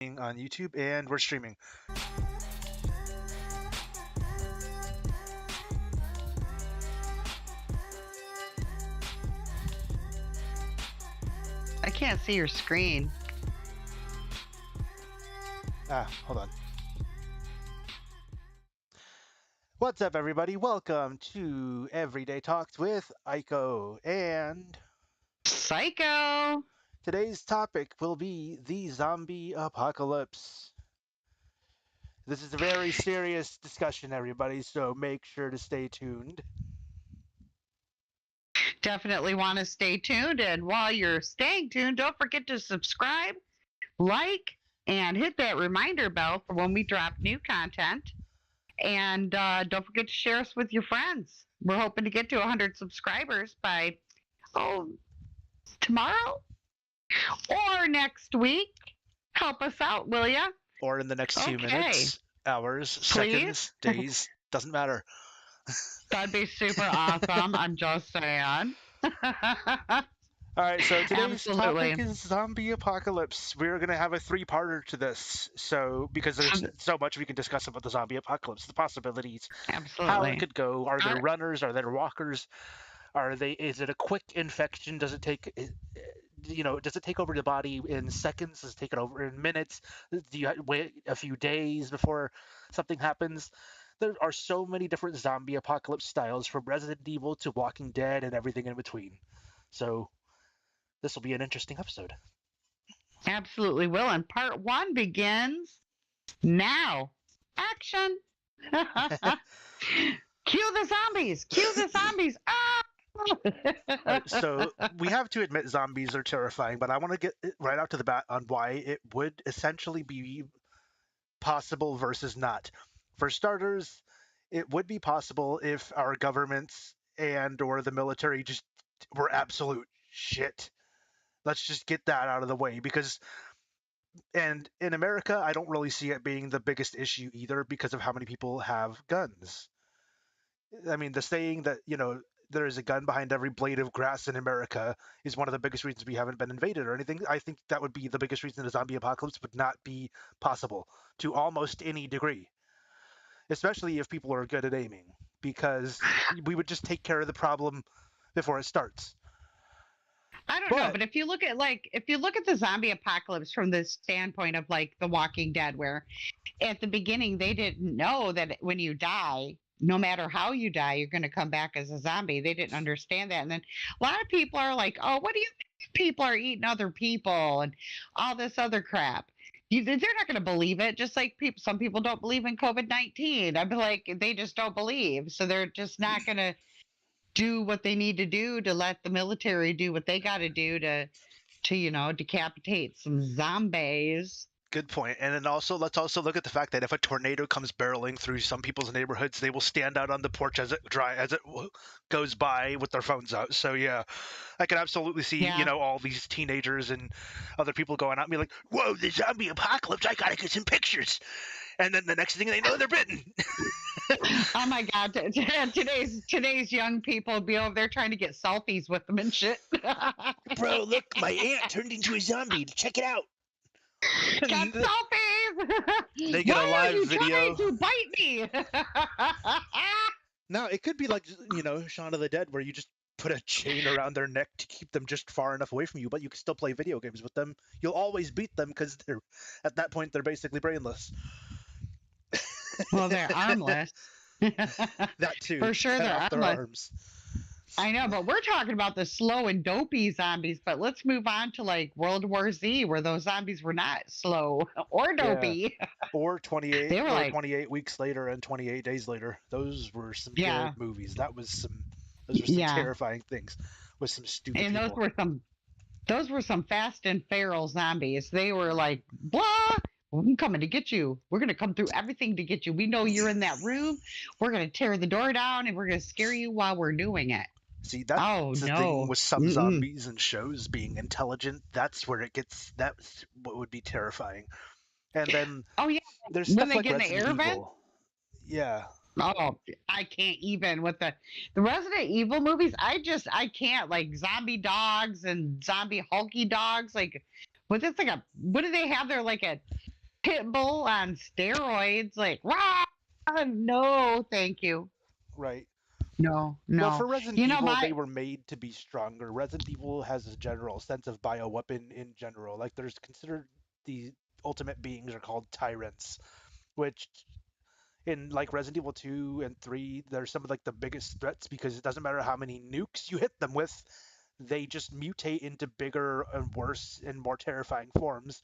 on YouTube, and we're streaming. I can't see your screen. Hold on. What's up, everybody? Welcome to Everyday Talks with Aiko, and Psycho! today's topic will be the zombie apocalypse. This is a very serious discussion, everybody, so make sure to stay tuned. Definitely want to stay tuned. And while you're staying tuned, don't forget to subscribe, like, and hit that reminder bell for when we drop new content. And don't forget to share us with your friends. We're hoping to get to 100 subscribers by, tomorrow or next week. Help us out, will ya? Or in the next few Okay. minutes, hours, Please? seconds, days, doesn't matter. That'd be super awesome. I'm just saying. All right, so today's Absolutely. topic is zombie apocalypse. We're going to have a three-parter to this, so because there's so much we can discuss about the zombie apocalypse, the possibilities, Absolutely. how it could go. Are there Are- runners? Are there walkers? Is it a quick infection? Does it take, does it take over the body in seconds? Does it take it over in minutes? Do you wait a few days before something happens? There are so many different zombie apocalypse styles, from Resident Evil to Walking Dead and everything in between. So this will be an interesting episode. Absolutely will. And part one begins now. Action. Cue the zombies. Cue the zombies. Ah! Right, so we have to admit zombies are terrifying, but I want to get right out to the bat on why it would essentially be possible versus not. For starters, it would be possible if our governments and or the military just were absolute shit. Let's just get that out of the way, and in America, I don't really see it being the biggest issue either because of how many people have guns. I mean, the saying that, there is a gun behind every blade of grass in America is one of the biggest reasons we haven't been invaded or anything. I think that would be the biggest reason a zombie apocalypse would not be possible to almost any degree, especially if people are good at aiming, because we would just take care of the problem before it starts. I don't know, but if you look at the zombie apocalypse from the standpoint of like The Walking Dead, where at the beginning they didn't know that when you die, no matter how you die, you're going to come back as a zombie. They didn't understand that. And then a lot of people are like, oh, what do you think? People are eating other people and all this other crap. They're not going to believe it. Just like some people don't believe in COVID-19. I'd be like, they just don't believe. So they're just not going to do what they need to do to let the military do what they got to do to decapitate some zombies. Good point. And then let's also look at the fact that if a tornado comes barreling through some people's neighborhoods, they will stand out on the porch as it goes by with their phones out. So yeah, I can absolutely see, all these teenagers and other people going out and be like, whoa, the zombie apocalypse, I gotta get some pictures. And then the next thing they know, they're bitten. Oh my God. Today's young people be over there trying to get selfies with them and shit. Bro, look, my aunt turned into a zombie. Check it out. Got selfies. They get a live video. Trying to bite me. No, it could be like, Shaun of the Dead, where you just put a chain around their neck to keep them just far enough away from you, but you can still play video games with them. You'll always beat them because at that point they're basically brainless. Well, they're armless. That too. For sure, they're off their armless. arms. I know, but we're talking about the slow and dopey zombies. But let's move on to like World War Z, where those zombies were not slow or dopey. Yeah. Or 28. They were like 28 weeks later and 28 days later. Those were some Yeah. good movies. Those were some Yeah. terrifying things with some stupid And people. those were some fast and feral zombies. They were like, blah, I'm coming to get you. We're going to come through everything to get you. We know you're in that room. We're going to tear the door down and we're going to scare you while we're doing it. See, that's the thing with some zombies and shows being intelligent. That's where that's what would be terrifying. And then there's stuff when they like get in the air Resident vent? Evil. Yeah. Oh, I can't even with the Resident Evil movies. I can't, like zombie dogs and zombie hulky dogs. Like, what do they have there? Like pit bull on steroids. Like, rah! No, thank you. Right. No, Well, no. for Resident You know, Evil, they my were made to be stronger. Resident Evil has a general sense of bioweapon in general. Like, there's considered the ultimate beings are called tyrants, which in like Resident Evil 2 and 3, they're some of like the biggest threats because it doesn't matter how many nukes you hit them with, they just mutate into bigger and worse and more terrifying forms.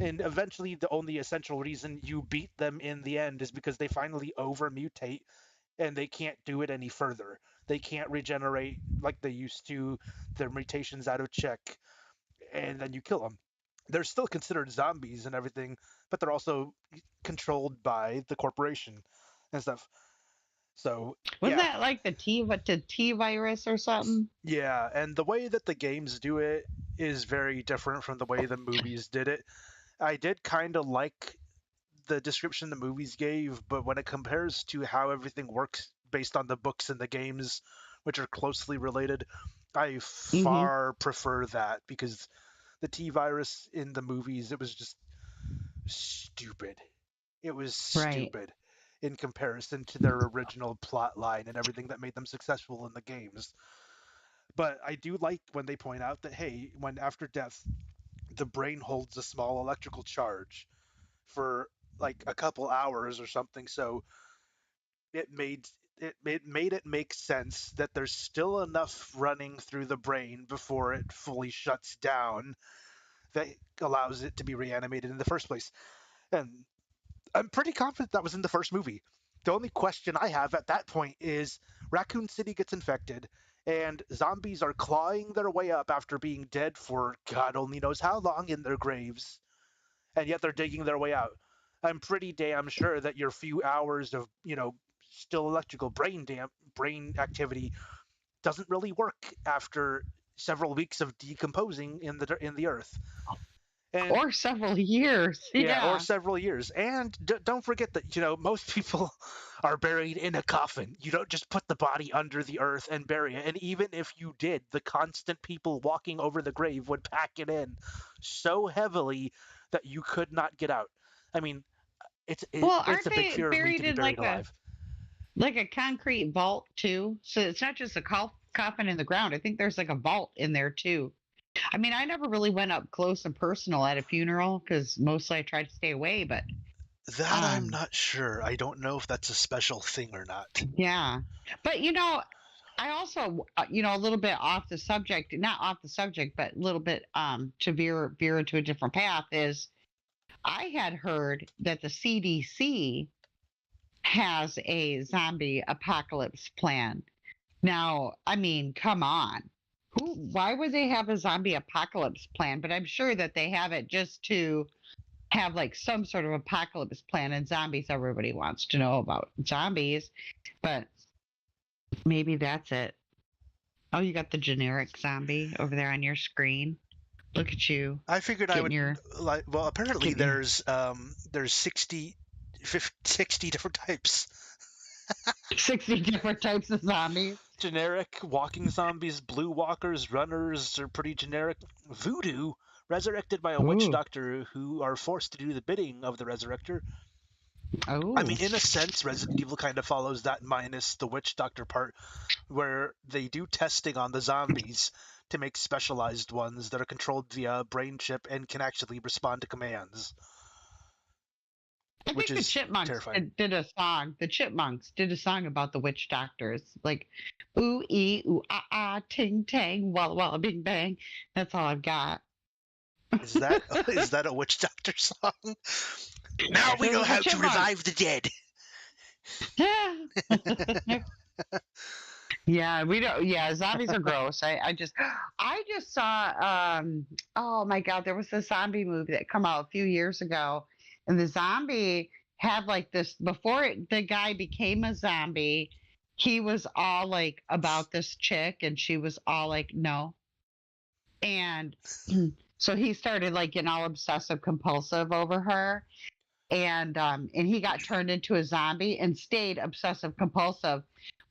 And eventually, the only essential reason you beat them in the end is because they finally over mutate and they can't do it any further. They can't regenerate like they used to. Their mutations out of check, and then you kill them. They're still considered zombies and everything, but they're also controlled by the corporation and stuff. So wasn't yeah, that like the T virus or something? yeah, and the way that the games do it is very different from the way the movies did it. I did kind of like the description the movies gave, but when it compares to how everything works based on the books and the games, which are closely related, I Mm-hmm. far prefer that because the T virus in the movies, it was just stupid. It was Right. stupid in comparison to their original plot line and everything that made them successful in the games. But I do like when they point out that, hey, when after death, the brain holds a small electrical charge for like a couple hours or something. So it made it make sense that there's still enough running through the brain before it fully shuts down that allows it to be reanimated in the first place. And I'm pretty confident that was in the first movie. The only question I have at that point is Raccoon City gets infected, and zombies are clawing their way up after being dead for God only knows how long in their graves, and yet they're digging their way out. I'm pretty damn sure that your few hours of, still electrical brain activity doesn't really work after several weeks of decomposing in the earth. And Or several years. yeah, or Yeah. several years. And don't forget that, most people are buried in a coffin. You don't just put the body under the earth and bury it. And even if you did, the constant people walking over the grave would pack it in so heavily that you could not get out. I mean, Well, it's aren't a big they fear of me to buried be in buried alive. like a concrete vault too? So it's not just a coffin in the ground. I think there's like a vault in there too. I mean, I never really went up close and personal at a funeral because mostly I tried to stay away. But That I'm um, not sure. I don't know if that's a special thing or not. yeah. But I also a little bit off the subject, not off the subject, but a little bit to veer into a different path is I had heard that the CDC has a zombie apocalypse plan. Now, I mean, come on. Why would they have a zombie apocalypse plan? But I'm sure that they have it just to have like some sort of apocalypse plan, and zombies everybody wants to know about zombies, but maybe that's it. Oh, you got the generic zombie over there on your screen. Look at you I figured I getting would your like. Well, apparently getting your there's 60 different types. 60 different types of zombies. Generic walking zombies, blue walkers, runners are pretty generic. Voodoo, resurrected by a witch Ooh. doctor who are forced to do the bidding of the resurrector. I Oh. mean, in a sense, Resident Evil kind of follows that minus the witch doctor part, where they do testing on the zombies to make specialized ones that are controlled via a brain chip and can actually respond to commands, I which think the is Chipmunks terrifying. did a song. The Chipmunks did a song about the witch doctors, like ooh ee ooh ah ah ting tang walla walla bing bang. That's all I've got. Is that is that a witch doctor song? Now we This know is the how to Chipmunks. revive the dead. Yeah, we don't. Yeah, zombies are gross. I just saw. Oh my God, there was a zombie movie that come out a few years ago, and the zombie had like this before the guy became a zombie. He was all like about this chick, and she was all like no, and so he started like getting all obsessive compulsive over her, and he got turned into a zombie and stayed obsessive compulsive.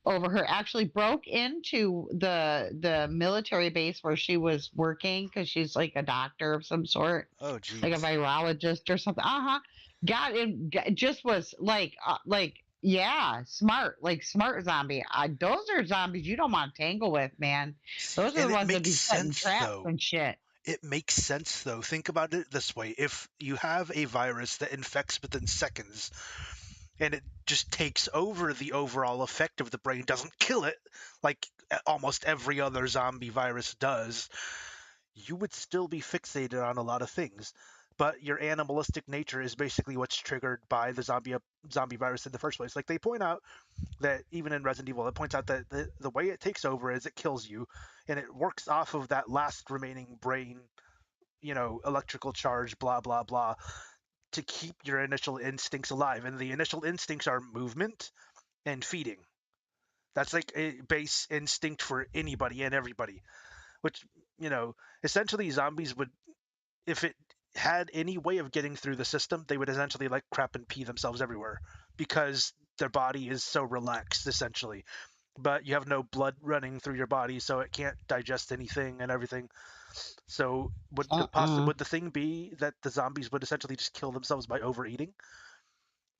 over her, actually broke into the military base where she was working because she's like a doctor of some sort, Oh, like a geez. virologist or something. Got it. Just was like yeah, smart, like smart zombie. Those are zombies you don't want to tangle with, man. See, Those are and the it ones that makes be setting sense traps though. and shit. It makes sense though. Think about it this way: if you have a virus that infects within seconds, and it just takes over the overall effect of the brain, doesn't kill it like almost every other zombie virus does, you would still be fixated on a lot of things. But your animalistic nature is basically what's triggered by the zombie virus in the first place. Like they point out that even in Resident Evil, it points out that the way it takes over is it kills you, and it works off of that last remaining brain, electrical charge, blah blah blah, to keep your initial instincts alive. And the initial instincts are movement and feeding. That's like a base instinct for anybody and everybody. Which, you know, essentially zombies would, if it had any way of getting through the system, they would essentially like crap and pee themselves everywhere because their body is so relaxed, essentially. But you have no blood running through your body, so it can't digest anything and everything. So Uh-uh. would the thing be that the zombies would essentially just kill themselves by overeating?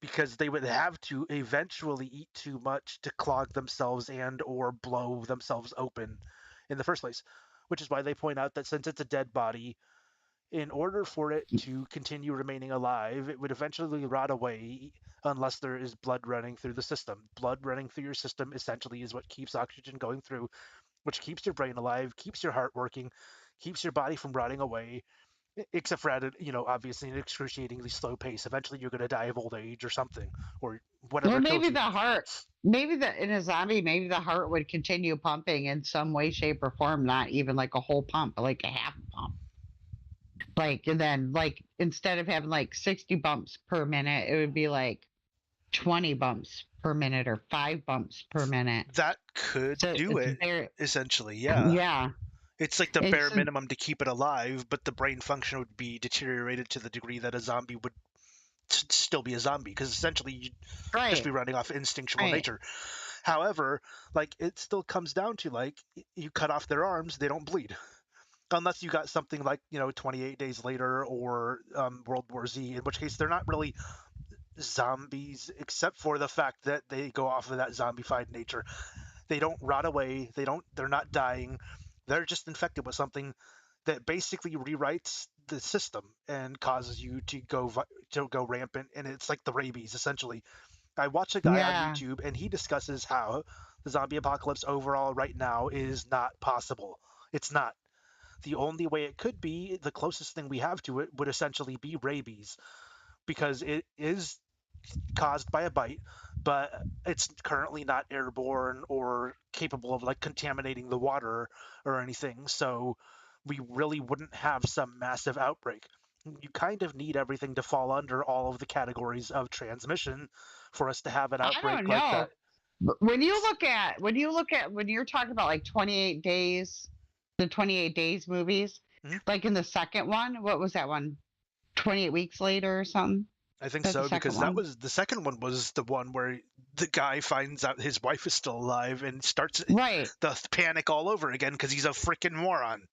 Because they would have to eventually eat too much to clog themselves and or blow themselves open in the first place. Which is why they point out that since it's a dead body, in order for it to continue remaining alive, it would eventually rot away unless there is blood running through the system. Blood running through your system essentially is what keeps oxygen going through, which keeps your brain alive, keeps your heart working, keeps your body from rotting away. Except for at a, obviously an excruciatingly slow pace. Eventually, you're going to die of old age or something, or Well, whatever kills maybe you. the heart, maybe the in a zombie, maybe the heart would continue pumping in some way, shape, or form. Not even like a whole pump, but like a half pump. Like, and then like instead of having like 60 bumps per minute, it would be like 20 bumps per minute or 5 bumps per minute. That could So do it's it, very, essentially, yeah. yeah. It's like the bare It's minimum to keep it alive, but the brain function would be deteriorated to the degree that a zombie would still be a zombie, because essentially you'd just be right, running off instinctual right. nature. However, like it still comes down to like you cut off their arms, they don't bleed. Unless you got something like 28 Days Later or World War Z, in which case they're not really zombies except for the fact that they go off of that zombified nature. They don't rot away. They're not dying. They're just infected with something that basically rewrites the system and causes you to go rampant. And it's like the rabies, essentially. I watch a guy on Yeah. YouTube and he discusses how the zombie apocalypse overall right now is not possible. It's not. The only way it could be, the closest thing we have to it, would essentially be rabies, because it is caused by a bite, but it's currently not airborne or capable of like contaminating the water or anything. So we really wouldn't have some massive outbreak. You kind of need everything to fall under all of the categories of transmission for us to have an I don't outbreak like that. know. But when you're talking about like 28 days, the 28 days movies, Mhm. like in the second one, what was that one? 28 weeks later or something? I think Is that the so, second because that one? was the second one, was the one where the guy finds out his wife is still alive and starts Right. the panic all over again because he's a freaking moron.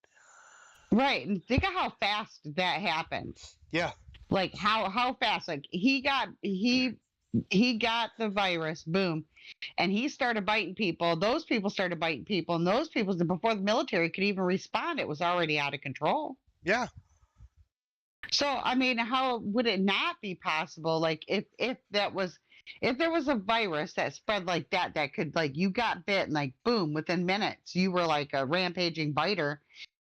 Right. And think of how fast that happened. Yeah, Like how fast, like he got the virus, boom, and he started biting people. Those people started biting people, and those people, before the military could even respond, it was already out of control. yeah, So I mean, how would it not be possible? Like if there was a virus that spread like that could, like, you got bit and like boom, within minutes you were like a rampaging biter.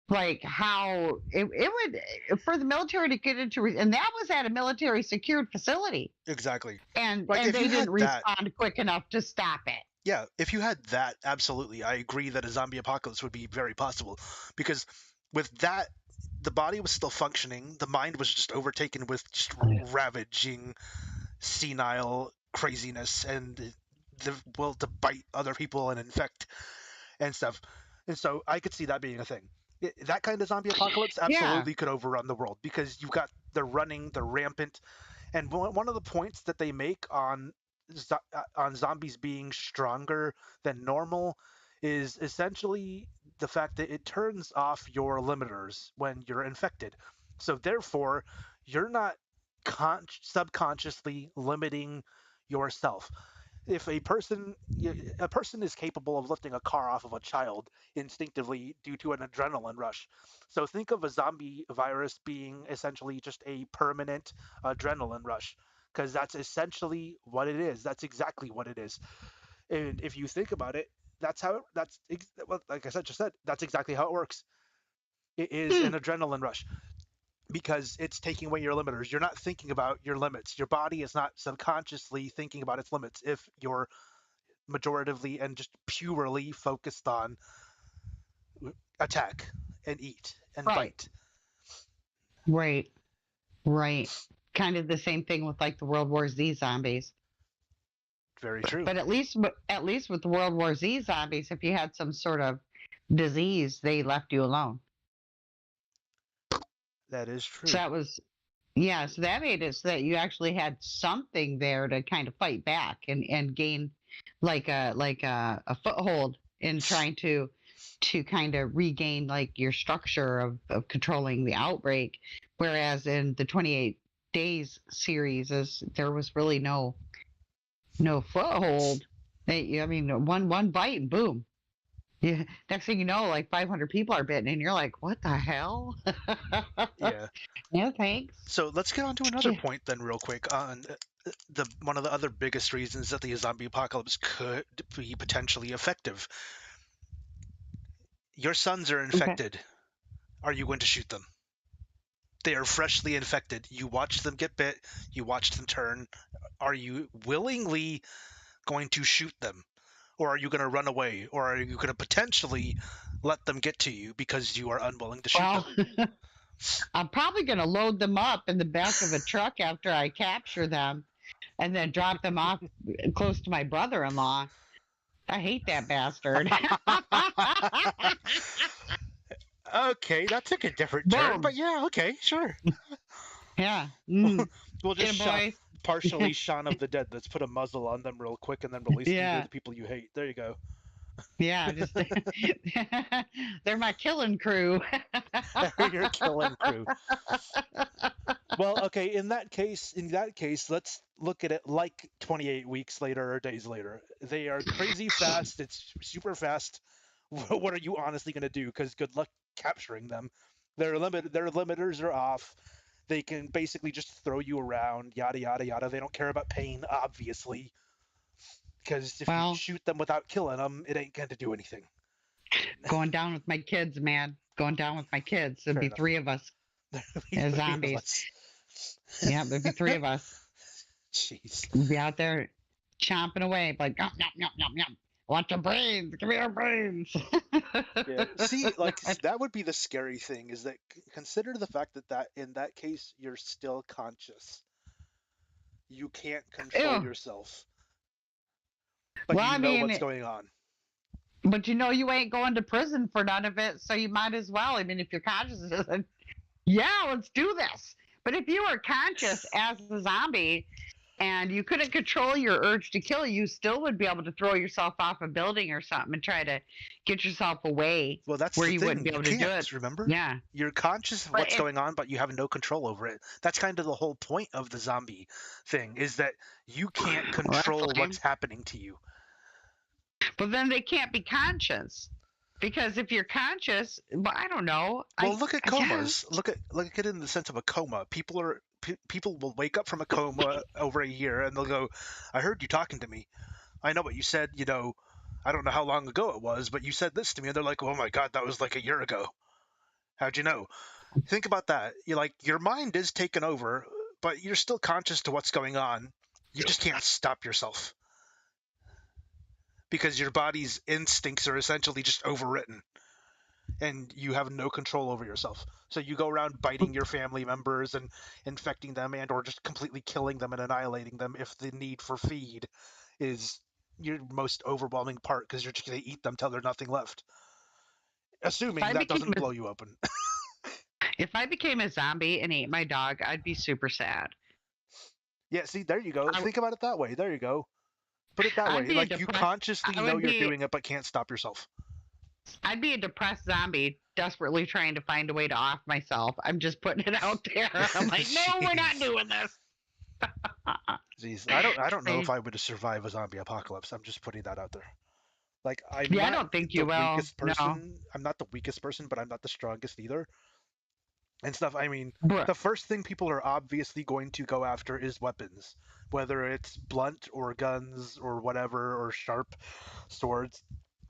Like how it would, for the military to get into, and that was at a military secured facility, exactly. and Like and if they you didn't had that, respond quick enough to stop it. yeah, if you had that, absolutely, I agree that a zombie apocalypse would be very possible, because with that, the body was still functioning, the mind was just overtaken with just ravaging senile craziness and the will to bite other people and infect and stuff. And so I could see that being a thing. That kind of zombie apocalypse Yeah. absolutely could overrun the world, because you've got they're running, they're rampant, and one of the points that they make on on zombies being stronger than normal is essentially the fact that it turns off your limiters when you're infected. So therefore, you're not subconsciously limiting yourself. If a person is capable of lifting a car off of a child instinctively due to an adrenaline rush. So think of a zombie virus being essentially just a permanent adrenaline rush, because that's essentially what it is. That's exactly what it is. And if you think about it, like I said, just said, that's exactly how it works. It is Hmm. an adrenaline rush because it's taking away your limiters. You're not thinking about your limits. Your body is not subconsciously thinking about its limits if you're majoritively and just purely focused on attack and eat and Right. bite. Right. Right. Kind of the same thing with like the World War Z zombies. Very true. But at least with the World War Z zombies, if you had some sort of disease, they left you alone. That is So true. that was yeah, so that made it so that you actually had something there to kind of fight back and gain a foothold in trying to kind of regain like your structure of controlling the outbreak. Whereas in the 28 days series is there was really no foothold. I mean, one bite and boom. Yeah. Next thing you know, like 500 people are bitten, and you're like, "What the hell?" Yeah. No thanks. So let's get on to another Yeah. point then, real quick, on the one of the other biggest reasons that the zombie apocalypse could be potentially effective. Your sons are Okay. infected. Are you going to shoot them? They are freshly infected. You watch them get bit. You watch them turn. Are you willingly going to shoot them? Or are you going to run away? Or are you going to potentially let them get to you because you are unwilling to shoot Well, them? I'm probably going to load them up in the back of a truck after I capture them, and then drop them off close to my brother-in-law. I hate that bastard. Okay, that took a different turn, but Boom. yeah, okay, sure. Yeah. Mm. We'll Get just him, boys. partially Shaun of the Dead. Let's put a muzzle on them real quick and then release them to Yeah. the people you hate. There you go. Yeah. Just they're my killing crew. They're your killing crew. Well, okay, in that case, let's look at it like 28 weeks later or days later. They are crazy fast. It's super fast. What are you honestly going to do? Because good luck capturing them. Their limiters are off. They can basically just throw you around, yada yada yada. They don't care about pain, obviously, because if you Well, shoot them without killing them, it ain't going to do anything. going down with my kids, man. Going down with my kids. There'd Fair be enough. three of us There'll as be three of zombies. us. Yeah, there'd be three of us. Jeez. We'd be out there chomping away, like yum yum yum yum yum. Want your brains? Give me your brains. Yeah. See, like that would be the scary thing is that consider the fact that in that case you're still conscious. You can't control Ew. yourself, but Well, you I know mean, what's going on. but you know you ain't going to prison for none of it, so you might as well. I mean, if you're conscious, yeah, let's do this. But if you were conscious as a zombie and you couldn't control your urge to kill, you still would be able to throw yourself off a building or something and try to get yourself away Well, that's where the you wouldn't thing. be You able to do it. can't, remember? Yeah. You're conscious of But what's if, going on, but you have no control over it. That's kind of the whole point of the zombie thing is that you can't well, that's control what's lame. happening to you. But then they can't be conscious. Because if you're conscious, well, I don't know. Well, look at Yeah. comas. Look at it in the sense of a coma. People will wake up from a coma over a year and they'll go, "I heard you talking to me. I know what you said. I don't know how long ago it was, but you said this to me." And they're like, "Oh my god, that was like a year ago. How'd you know?" Think about that. You're like your mind is taken over, but you're still conscious to what's going on. You just can't stop yourself because your body's instincts are essentially just overwritten and you have no control over yourself. So you go around biting your family members and infecting them and or just completely killing them and annihilating them if the need for feed is your most overwhelming part because you're just going to eat them till there's nothing left. If Assuming I that became doesn't a, blow you open. if I became a zombie and ate my dog, I'd be super sad. Yeah, see, there you go. I, Think about it that way. There you go. Put it that I'd way. be a Like you depressed. consciously I know would you're be. doing it, but can't stop yourself. I'd be a depressed zombie, desperately trying to find a way to off myself. I'm just putting it out there. I'm like, no, we're not Jeez. doing this. Jeez. I don't know if I, I would survive a zombie apocalypse. I'm just putting that out there. Like I'm yeah, I not don't think the you will. weakest No, person. I'm not the weakest person, but I'm not the strongest either. And stuff. I mean, Bruh. the first thing people are obviously going to go after is weapons, whether it's blunt or guns or whatever or sharp swords.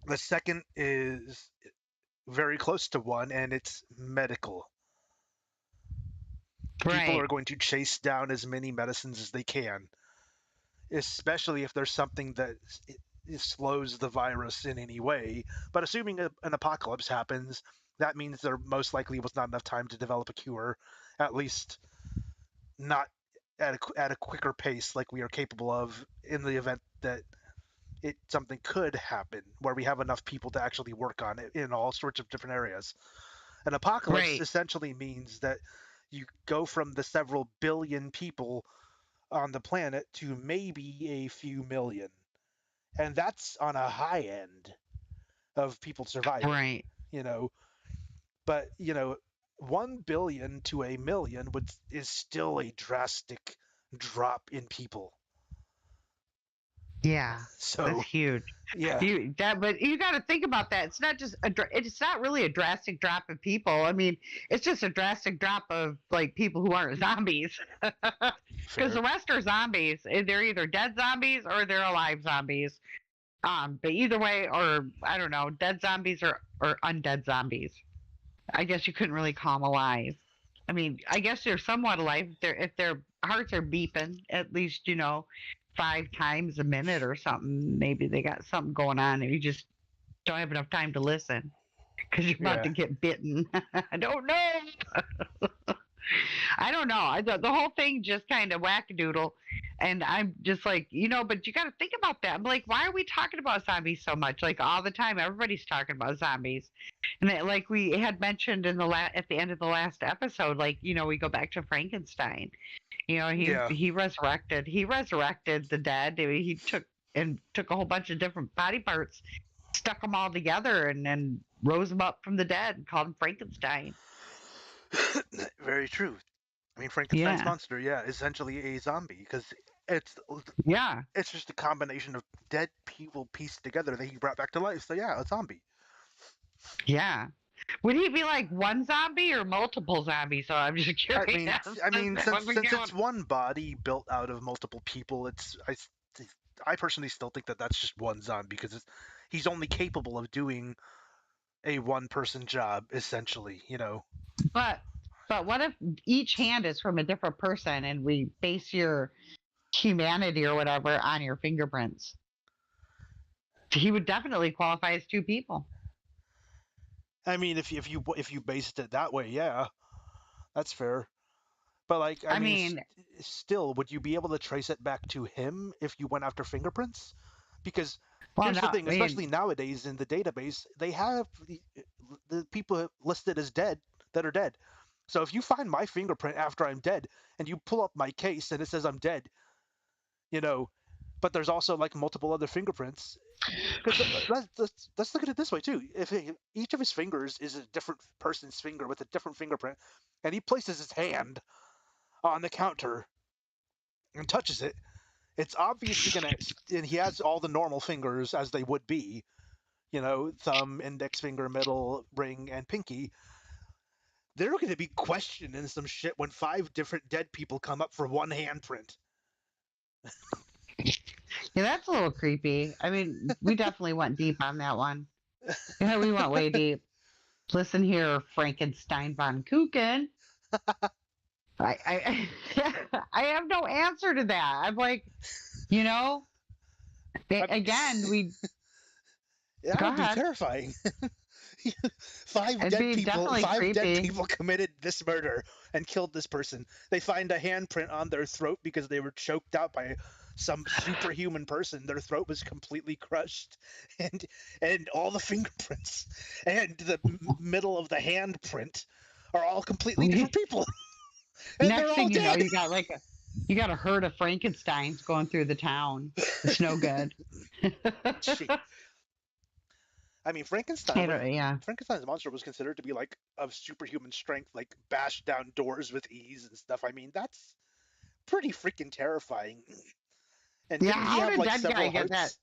The second is very close to one, and it's medical. People are Right, going to chase down as many medicines as they can, especially if there's something that slows the virus in any way. But assuming an apocalypse happens, that means there most likely was not enough time to develop a cure, at least not at a quicker pace like we are capable of in the event that something could happen where we have enough people to actually work on it in all sorts of different areas. An apocalypse right. essentially means that you go from the several billion people on the planet to maybe a few million. And that's on a high end of people surviving, Right. you know. But, 1 billion to a million is still a drastic drop in people. Yeah, that's So, huge. yeah, But you got to think about that. It's not just it's not really a drastic drop of people. I mean, it's just a drastic drop of like people who aren't zombies, because fair. the rest are zombies. They're either dead zombies or they're alive zombies. But either way, or I don't know, dead zombies or undead zombies. I guess you couldn't really call them alive. I mean, I guess they're somewhat alive if their hearts are beeping at least, 5 times a minute or something. Maybe they got something going on, and you just don't have enough time to listen because you're about Yeah. to get bitten. I don't know. I don't know. The whole thing just kind of wackadoodle. And I'm just like, but you got to think about that. I'm like, why are we talking about zombies so much? Like all the time, everybody's talking about zombies. And like we had mentioned at the end of the last episode, like, we go back to Frankenstein. Yeah. He resurrected the dead. I mean, he took a whole bunch of different body parts, stuck them all together, and then rose them up from the dead and called him Frankenstein. Very true. I mean, Frankenstein's Yeah. monster, yeah, essentially a zombie because it's Yeah. it's just a combination of dead people pieced together that he brought back to life. So yeah, a zombie. Yeah. Would he be like one zombie or multiple zombies? So I'm just I curious. mean, I mean, since What we since it's going? one body built out of multiple people, I personally still think that that's just one zombie because he's only capable of doing a one person job essentially. But but what if each hand is from a different person and we base your humanity or whatever on your fingerprints? He would definitely qualify as two people. I mean, if you based it that way, yeah, that's fair. But like, I I mean, mean, still, would you be able to trace it back to him if you went after fingerprints? Because well, here's no, the I thing, mean, especially nowadays in the database, they have the people listed as dead that are dead. So if you find my fingerprint after I'm dead and you pull up my case and it says I'm dead, you know, but there's also like multiple other fingerprints. Because let's look at it this way too. If each of his fingers is a different person's finger with a different fingerprint, and he places his hand on the counter and touches it, it's obviously gonna. And he has all the normal fingers as they would be, thumb, index finger, middle, ring, and pinky. They're going to be questioning some shit when 5 different dead people come up for one handprint. yeah, that's a little creepy. I mean, we definitely went deep on that one. Yeah, we went way deep. Listen here, Frankenstein von Kuchen. I have no answer to that. I'm like, you know, I mean, again, we that go would be ahead. terrifying. five It'd dead be people definitely five dead creepy. people committed this murder and killed this person. They find a handprint on their throat because they were choked out by some superhuman person. Their throat was completely crushed, and all the fingerprints and the middle of the handprint are all completely different people, and they're Next all thing you know, dead. you got like You got a herd of Frankensteins going through the town. It's no good. Gee. I mean, Yeah. Frankenstein's monster was considered to be like of superhuman strength, like bash down doors with ease and stuff. I mean, that's pretty freaking terrifying. And Yeah. didn't he How have did like that guy several get that? hearts?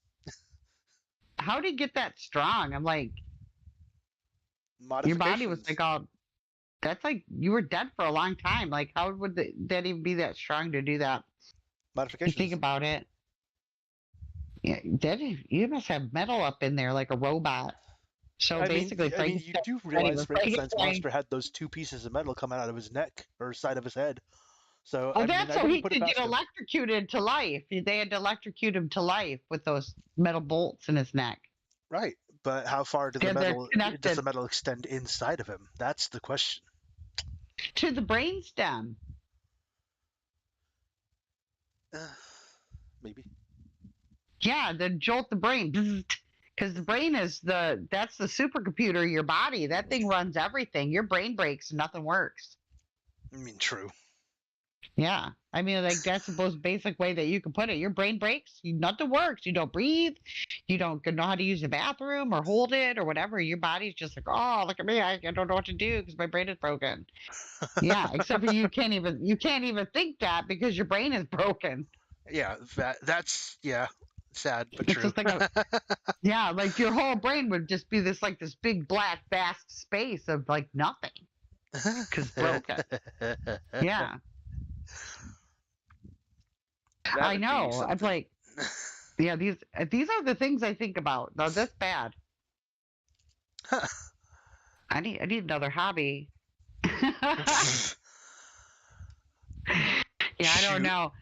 How did he get that strong? I'm like, your body was Modifications. like all. That's like you were dead for a long time. Like, how would that even be that strong to do that? You think Modifications. about it. Yeah, you must have metal up in there like a robot. So basically, I mean, you Frankenstein do body realize was Frankenstein's Frankenstein. monster had those two pieces of metal coming out of his neck or side of his head. So, Oh, I mean, that's I so wouldn't he put it could get past him. electrocuted to life. They had to electrocute him to life with those metal bolts in his neck. Right. But how far They're does the connected metal extend inside of him? That's the question. to the brainstem. Uh, Maybe. Yeah, they jolt the brain because the brain is that's the supercomputer of your body. That thing runs everything. Your brain breaks, nothing works. I mean, true. Yeah, I mean, like that's the most basic way that you can put it. Your brain breaks, nothing works. You don't breathe. You don't know how to use the bathroom or hold it or whatever. Your body's just like, oh, look at me. I don't know what to do because my brain is broken. Yeah, except for you can't even think that because your brain is broken. Yeah, that's yeah, sad but It's true. just like yeah, like your whole brain would just be this big black vast space of like nothing because broken. Yeah, I That'd be know. I'm something. like, yeah, these are the things I think about. Now that's bad. I need another hobby. Yeah, I don't Shoot. know.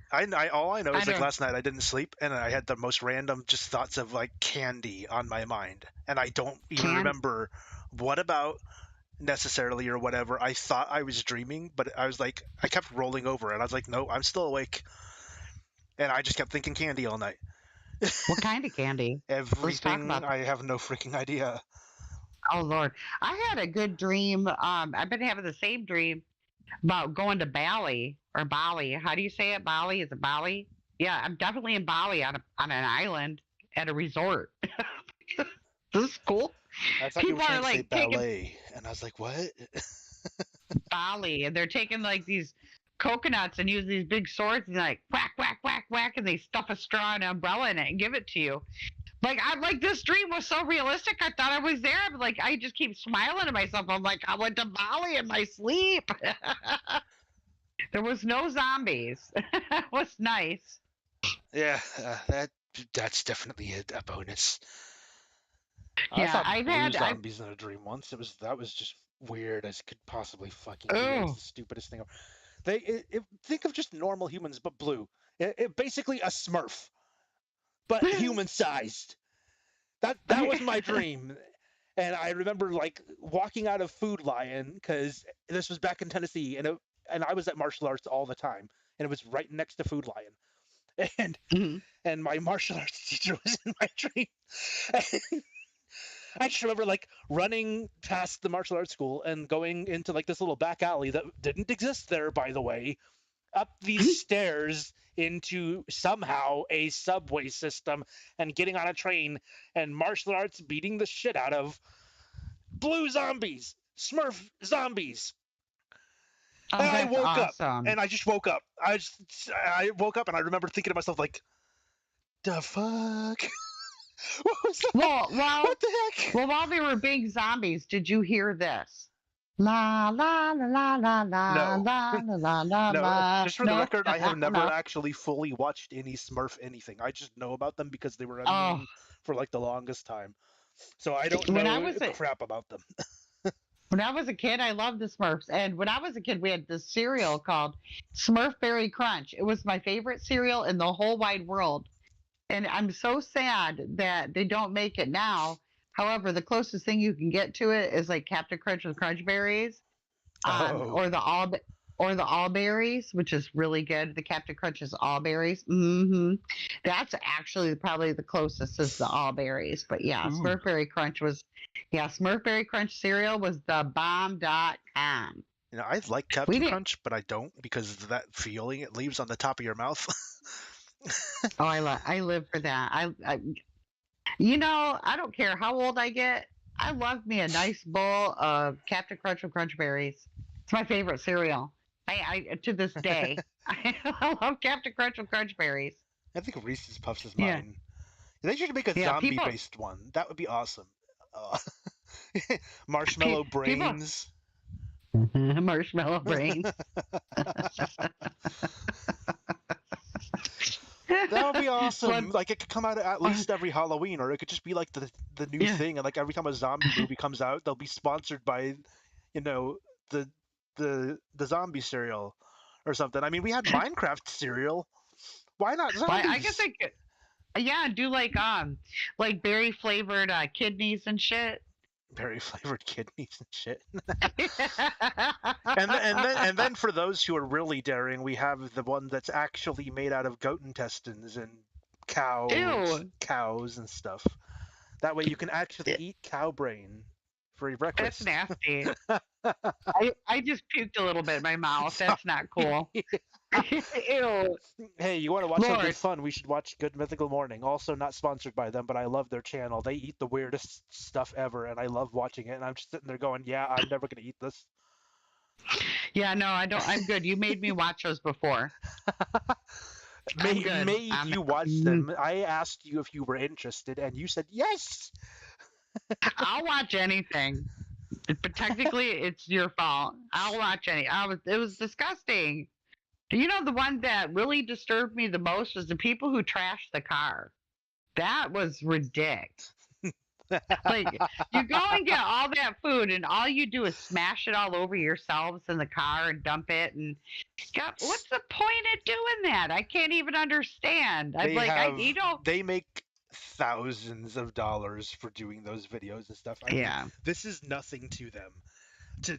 All I know I is like don't last night I didn't sleep and I had the most random just thoughts of like candy on my mind and I don't even can remember what about necessarily or whatever. I thought I was dreaming, but I was like I kept rolling over and I was like, no, I'm still awake, and I just kept thinking candy all night. what kind of candy? Let's talk Everything, about that. I have no freaking idea. Oh Lord, I had a good dream. I've been having the same dream about going to Bali or Bali. How do you say it? Bali? Is it Bali? Yeah, I'm definitely in Bali on an island at a resort. This is cool. I thought you were People trying are to say like taking ballet, and I was like, what? Bali and they're taking like these coconuts and use these big swords and like whack, whack, whack, whack, and they stuff a straw and umbrella in it and give it to you. Like I'm like this dream was so realistic. I thought I was there. I'm like I just keep smiling to myself. I'm like I went to Bali in my sleep. There was no zombies. It was nice. Yeah, that's definitely a bonus. I Yeah, saw I've blue had I've zombies in a dream once. That was just weird as could possibly fucking be. It was oh the stupidest thing. Think of just normal humans, but blue. Basically a Smurf, but human sized. That was my dream. And I remember like walking out of Food Lion because this was back in Tennessee, and I was at martial arts all the time, and it was right next to Food Lion, and my martial arts teacher was in my dream. I just remember like running past the martial arts school and going into like this little back alley that didn't exist there, by the way, up these stairs into somehow a subway system and getting on a train and martial arts beating the shit out of blue zombies, Smurf zombies. oh And I that's woke up awesome. and I just woke up. I woke up and I remember thinking to myself like, the fuck? What was that? Well, well, What the heck? well. While they were being zombies, did you hear this? La la la la la la No. la la la la No, la. just for the No, record, I have never no. actually fully watched any Smurf anything. I just know about them because they were a Oh, meme for like the longest time. So I don't when I know was a crap about them. when I was a kid, I loved the Smurfs. And when I was a kid, we had this cereal called Smurf Berry Crunch. It was my favorite cereal in the whole wide world. And I'm so sad that they don't make it now. However, the closest thing you can get to it is like Captain Crunch with Crunch Berries, Oh, or the all berries, which is really good. The Captain Crunch is all berries. That's actually probably the closest is the all berries. But yeah, ooh, Smurf Berry Crunch was, yeah, Smurf Berry Crunch cereal was the bomb.com. I like We Captain didn't. Crunch, but I don't because of that feeling it leaves on the top of your mouth. Oh, I live for that. I don't care how old I get. I love me a nice bowl of Captain Crunch with Crunch Berries. It's my favorite cereal. I to this day, I love Captain Crunch with Crunch Berries. I think Reese's Puffs is Yeah, mine. They should make a yeah. People, zombie-based one. That would be awesome. Uh, pe- marshmallow people, brains. marshmallow brains. That would be awesome. Blood. Like it could come out at least every Halloween, or it could just be like the new Yeah. thing. And like every time a zombie movie comes out, they'll be sponsored by, you know, the the zombie cereal or something. I mean, we had Minecraft cereal. Why not Well, I guess zombies? I could. Yeah, do like berry flavored kidneys and shit. Berry flavored kidneys and shit. And then for those who are really daring, we have the one that's actually made out of goat intestines and Ew, cows and stuff. That way you can actually eat cow brain for your that's breakfast. nasty. I just puked a little bit in my mouth. That's not cool. Sorry. Ew, Hey, you want to watch some good Lord. fun? We should watch Good Mythical Morning. Also not sponsored by them, but I love their channel. They eat the weirdest stuff ever, and I love watching it. And I'm just sitting there going, "Yeah, I'm never gonna eat this." Yeah, no, I don't. I'm good. You made me watch those before. I'm good. Made you watch them. I asked you if you were interested, and you said yes. I'll watch anything. But technically, it's your fault. I'll watch any. It was disgusting. The one that really disturbed me the most was the people who trashed the car. That was ridiculous. Like, you go and get all that food, and all you do is smash it all over yourselves in the car and dump it. And God, what's the point of doing that? I can't even understand. I'm They like, have they make thousands of dollars for doing those videos and stuff. I mean, yeah. this is nothing to them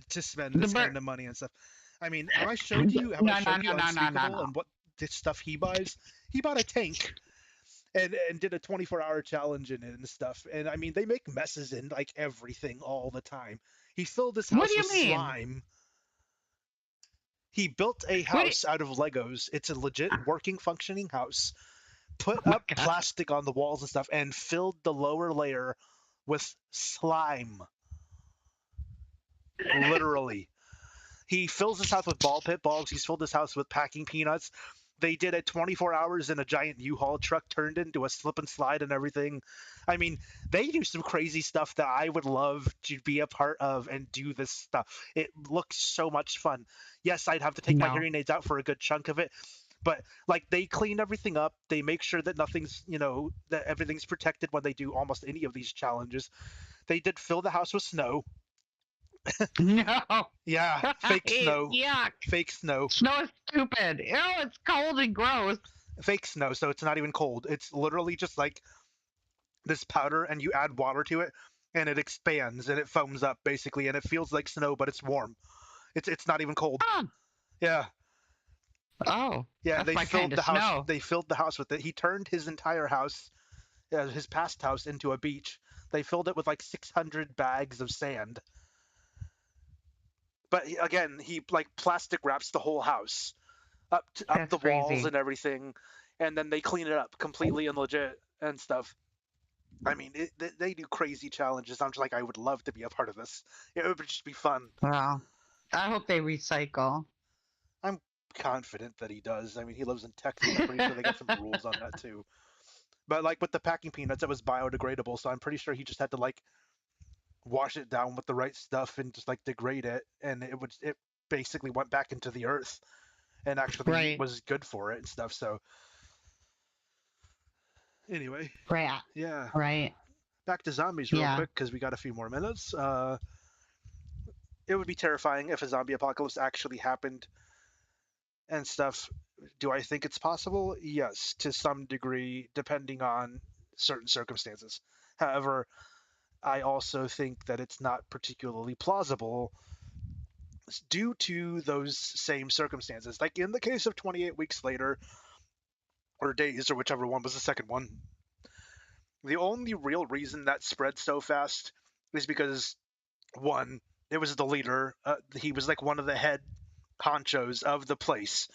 to spend The this bird. kind of money and stuff. I mean, have I No, no, showed you no, no, no, no, Unspeakable no. and what this stuff he buys? He bought a tank and did a 24-hour challenge in it and stuff. And I mean, they make messes in like everything all the time. He filled his What do house with you mean? slime. He built a What do you, house out of Legos. It's a legit working, functioning house. Put oh my up God. plastic on the walls and stuff, and filled the lower layer with slime. Literally. He fills his house with ball pit balls. He's filled his house with packing peanuts. They did it 24 hours in a giant U-Haul truck turned into a slip and slide and everything. I mean, they do some crazy stuff that I would love to be a part of and do this stuff. It looks so much fun. Yes, I'd have to take my No. hearing aids out for a good chunk of it, but like they clean everything up. They make sure that that everything's protected when they do almost any of these challenges. They did fill the house with snow. No. Yeah, fake snow. Yuck. Fake snow. Snow is stupid. Ew, it's cold and gross. Fake snow, so it's not even cold. It's literally just like this powder, and you add water to it, and it expands and it foams up basically, and it feels like snow, but it's warm. It's not even cold. Oh, Yeah, oh, yeah. that's They my kind filled of the house. snow. They filled the house with it. He turned his entire house, his past house, into a beach. They filled it with like 600 bags of sand. But again, he like plastic wraps the whole house up That's the walls crazy. and everything, and then they clean it up completely and legit and stuff. I mean, they do crazy challenges. I'm just like, I would love to be a part of this. It would just be fun. Well, I hope they recycle. I'm confident that he does. I mean, he lives in Texas. I'm pretty sure they got some rules on that too. But like with the packing peanuts, it was biodegradable, so I'm pretty sure he just had to like wash it down with the right stuff and just like degrade it, and it basically went back into the earth and actually Right, was good for it and stuff. So anyway, right, yeah. right. Back to zombies real Yeah. quick because we got a few more minutes. It would be terrifying if a zombie apocalypse actually happened and stuff. Do I think it's possible? Yes, to some degree, depending on certain circumstances. However, I also think that it's not particularly plausible due to those same circumstances. Like in the case of 28 weeks later, or days, or whichever one was the second one, the only real reason that spread so fast is because, one, It was the leader. He was like one of the head honchos of the place.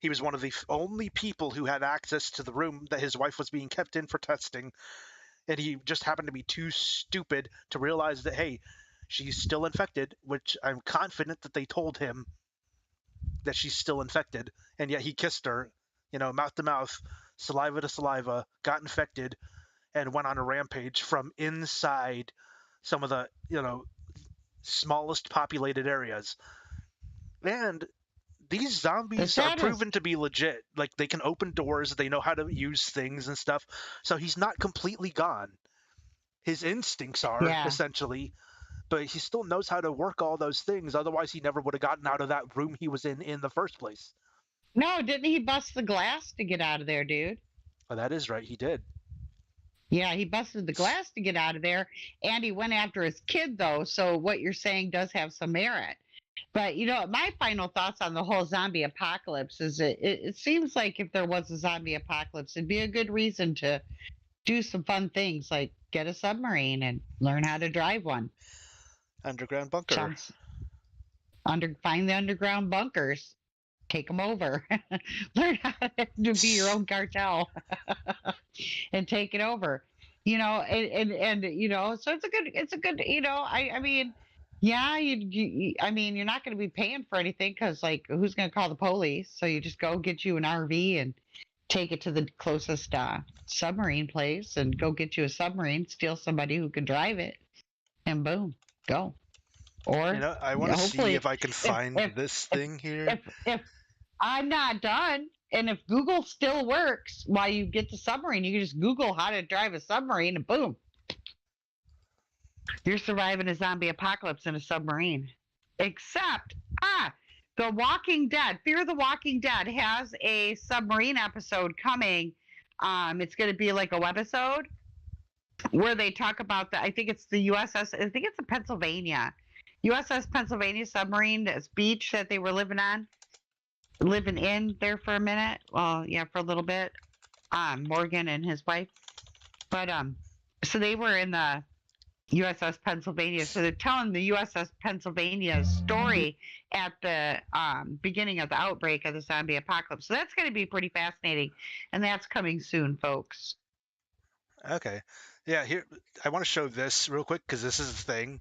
He was one of the only people who had access to the room that his wife was being kept in for testing, and he just happened to be too stupid to realize that, hey, she's still infected, which I'm confident that they told him that she's still infected, and yet he kissed her, mouth to mouth, saliva to saliva, got infected, and went on a rampage from inside some of the, smallest populated areas. And these The zombies are saddest, proven to be legit. Like, they can open doors, they know how to use things and stuff. So he's not completely gone. His instincts are, yeah. essentially, but he still knows how to work all those things. Otherwise, he never would have gotten out of that room he was in the first place. No, didn't he bust the glass to get out of there, dude? Oh, that is right, he did. Yeah, he busted the glass to get out of there, and he went after his kid, though. So what you're saying does have some merit. But my final thoughts on the whole zombie apocalypse is it seems like if there was a zombie apocalypse, it'd be a good reason to do some fun things like get a submarine and learn how to drive one. Underground bunker. Sounds find the underground bunkers, take them over, learn how to be your own cartel and take it over. So it's a good. I mean, yeah, I mean, you're not going to be paying for anything because like, who's going to call the police? So you just go get you an RV and take it to the closest submarine place and go get you a submarine, steal somebody who can drive it, and boom, go. Or I want to see hopefully, if I can if find if this if thing here. if I'm not done, and if Google still works while you get the submarine, you can just Google how to drive a submarine, and boom, you're surviving a zombie apocalypse in a submarine. Except, The Walking Dead, Fear the Walking Dead has a submarine episode coming. It's going to be like a webisode where they talk about I think it's the USS, I think it's a Pennsylvania, USS Pennsylvania submarine, that's beach that they were living in there for a minute. Well, yeah, for a little bit. Morgan and his wife. But so they were in the USS Pennsylvania. So they're telling the USS Pennsylvania's story at the beginning of the outbreak of the zombie apocalypse. So that's going to be pretty fascinating, and that's coming soon, folks. Okay. Yeah, here I want to show this real quick because this is a thing.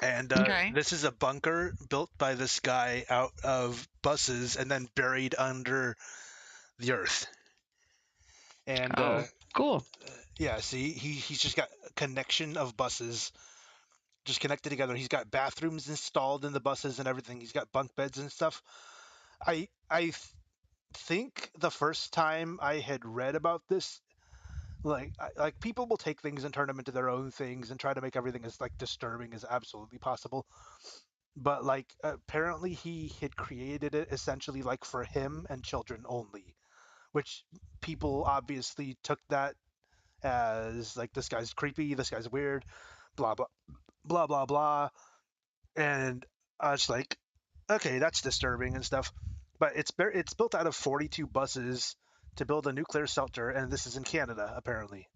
And Okay. this is a bunker built by this guy out of buses and then buried under the earth. And Oh, cool. yeah, see, he's just got a connection of buses just connected together. He's got bathrooms installed in the buses and everything. He's got bunk beds and stuff. I think the first time I had read about this, like people will take things and turn them into their own things and try to make everything as like disturbing as absolutely possible. But like apparently he had created it essentially like for him and children only, which people obviously took that as like, this guy's creepy, this guy's weird, blah blah blah blah blah. And I was like, okay, that's disturbing and stuff. But it's built out of 42 buses to build a nuclear shelter, and this is in Canada apparently.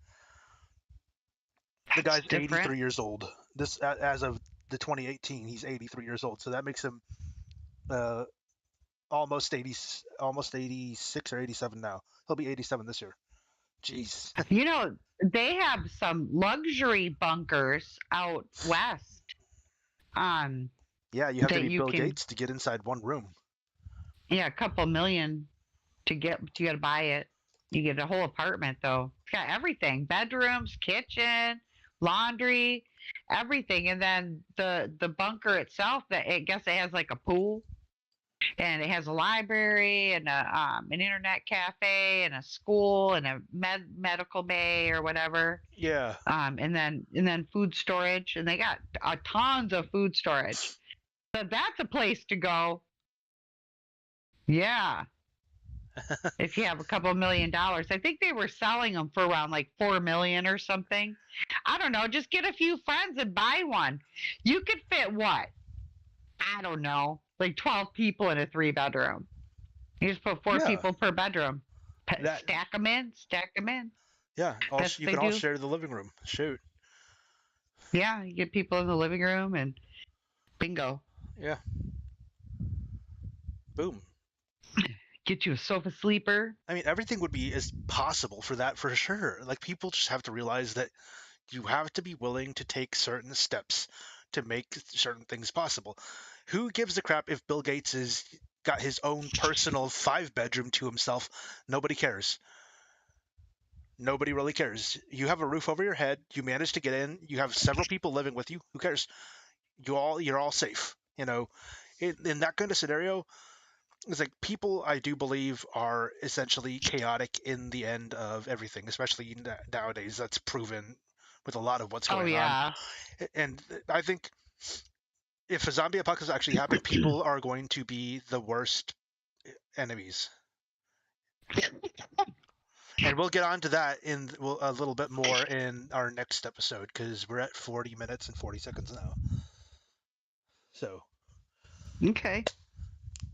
The That's guy's different. 83 years old. This as of the 2018, he's 83 years old. So that makes him uh, almost 80, almost 86 or 87 now. He'll be 87 this year. Jeez. They have some luxury bunkers out west. Um, Yeah, you have to that be you Bill can, Gates to get inside one room. yeah, a couple million to get. You got to buy it. You get a whole apartment though. It's got everything: bedrooms, kitchen, laundry, everything. And then the bunker itself, that I guess it has like a pool, and it has a library and an internet cafe and a school and a medical bay or whatever. Yeah. And then food storage, and they got tons of food storage. So that's a place to go. Yeah, if you have a couple $1 million. I think they were selling them for around like 4 million or something. I don't know. Just get a few friends and buy one. You could fit what? I don't know, like 12 people in a 3 bedroom. You just put four Yeah. people per bedroom. That. Stack them in. Stack them in. Yeah. That's what You they can all do. share the living room. Shoot. Yeah, you get people in the living room and bingo. Yeah. Boom. Get you a sofa sleeper. I mean, everything would be as possible for that for sure. Like people just have to realize that you have to be willing to take certain steps to make certain things possible. Who gives a crap if Bill Gates has got his own personal 5 bedroom to himself? Nobody cares. Nobody really cares. You have a roof over your head. You manage to get in. You have several people living with you. Who cares? You're all safe. In that kind of scenario, it's like people I do believe are essentially chaotic in the end of everything, especially nowadays. That's proven with a lot of what's Oh going on. yeah. And I think if a zombie apocalypse actually happened, people are going to be the worst enemies. And we'll get on to that in a little bit more in our next episode because we're at 40 minutes and 40 seconds now. So, Okay.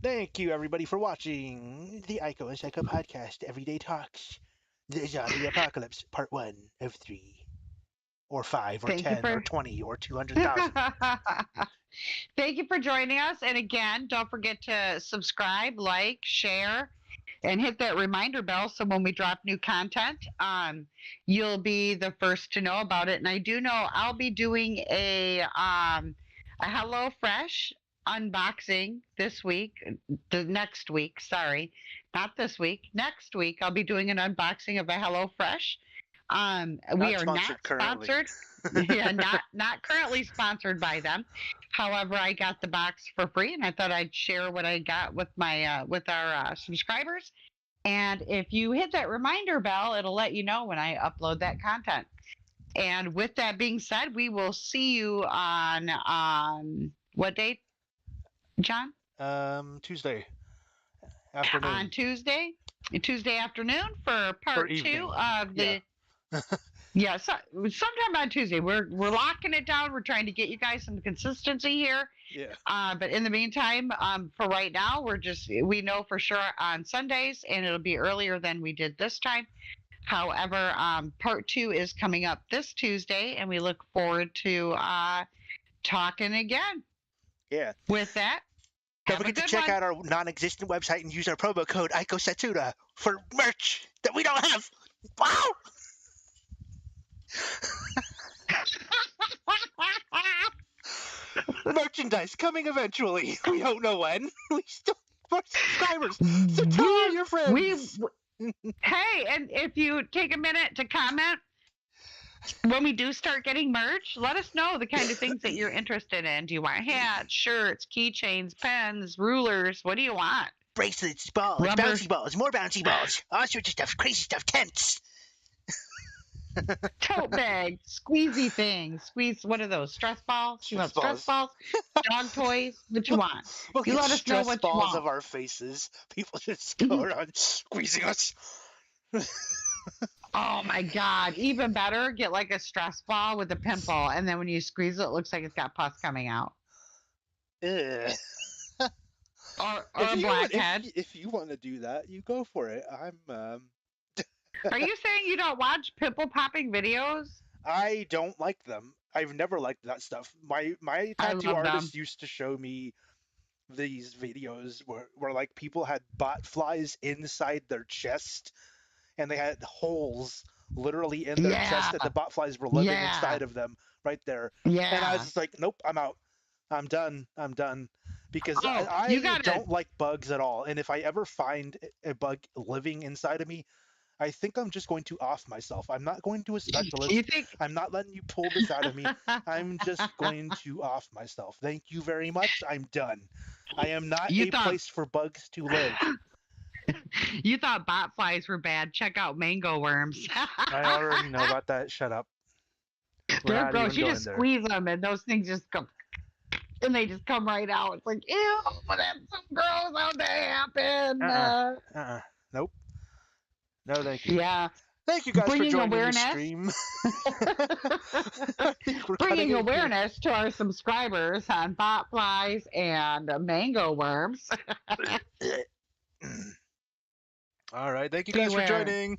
thank you everybody for watching the Aiko and Psycho podcast, Everyday Talks, the Zombie Apocalypse, Part 1 of 3, or 5, or Thank you 10, or for 20, or 200,000. Thank you for joining us. And again, don't forget to subscribe, like, share, and hit that reminder bell so when we drop new content, you'll be the first to know about it. And I do know I'll be doing a Hello Fresh unboxing this week, the next week, sorry, not this week. Next week I'll be doing an unboxing of a Hello Fresh. We Not are not sponsored currently. sponsored. Yeah, not currently sponsored by them. However, I got the box for free, and I thought I'd share what I got with my with our subscribers. And if you hit that reminder bell, it'll let you know when I upload that content. And with that being said, we will see you on what date, John? Tuesday afternoon On Tuesday afternoon for or part two evening. of Yeah. the yeah, sometime on Tuesday. We're locking it down. We're trying to get you guys some consistency here. Yeah. But in the meantime, for right now, we know for sure on Sundays, and it'll be earlier than we did this time. However, part two is coming up this Tuesday, and we look forward to talking again. Yeah. With that, Don't have a forget to good check one. out our non-existent website and use our promo code Aiko Setsuna for merch that we don't have. Wow! Merchandise coming eventually. We don't know when. We still more subscribers. So tell all your friends. Hey, and if you take a minute to comment when we do start getting merch, let us know the kind of things that you're interested in. Do you want hats, shirts, keychains, pens, rulers? What do you want? Bracelets, balls, Rubber. bouncy balls, more bouncy balls, all sorts of stuff, crazy stuff, tents. Tote bags, squeezy things. What are those? Stress balls? You want stress balls? Dog toys? What you want? We'll You get let us know stress what you balls want. of our faces. People just go around squeezing us. Oh my God. Even better, get like a stress ball with a pimple, and then when you squeeze it, it looks like it's got pus coming out. Ugh. Or a blackhead. If you want to do that, you go for it. Are you saying you don't watch pimple popping videos? I don't like them. I've never liked that stuff. My tattoo artist used to show me these videos where like people had bot flies inside their chest and they had holes literally in their chest that the bot flies were living inside of them right there. Yeah. And I was just like, nope, I'm out. I'm done. Because I don't like bugs at all. And if I ever find a bug living inside of me, I think I'm just going to off myself. I'm not going to a specialist. I'm not letting you pull this out of me. I'm just going to off myself. Thank you very much. I'm done. I am not place for bugs to live. You thought bot flies were bad. Check out mango worms. I already know about that. Shut up. They're gross. You just squeeze them and those things just come. And they just come right out. It's like, ew, that's so gross. How that happen? Nope. No, thank you. Yeah. Thank you guys for joining the stream. Bringing awareness to our subscribers on bot flies and mango worms. All right. Thank you guys for joining.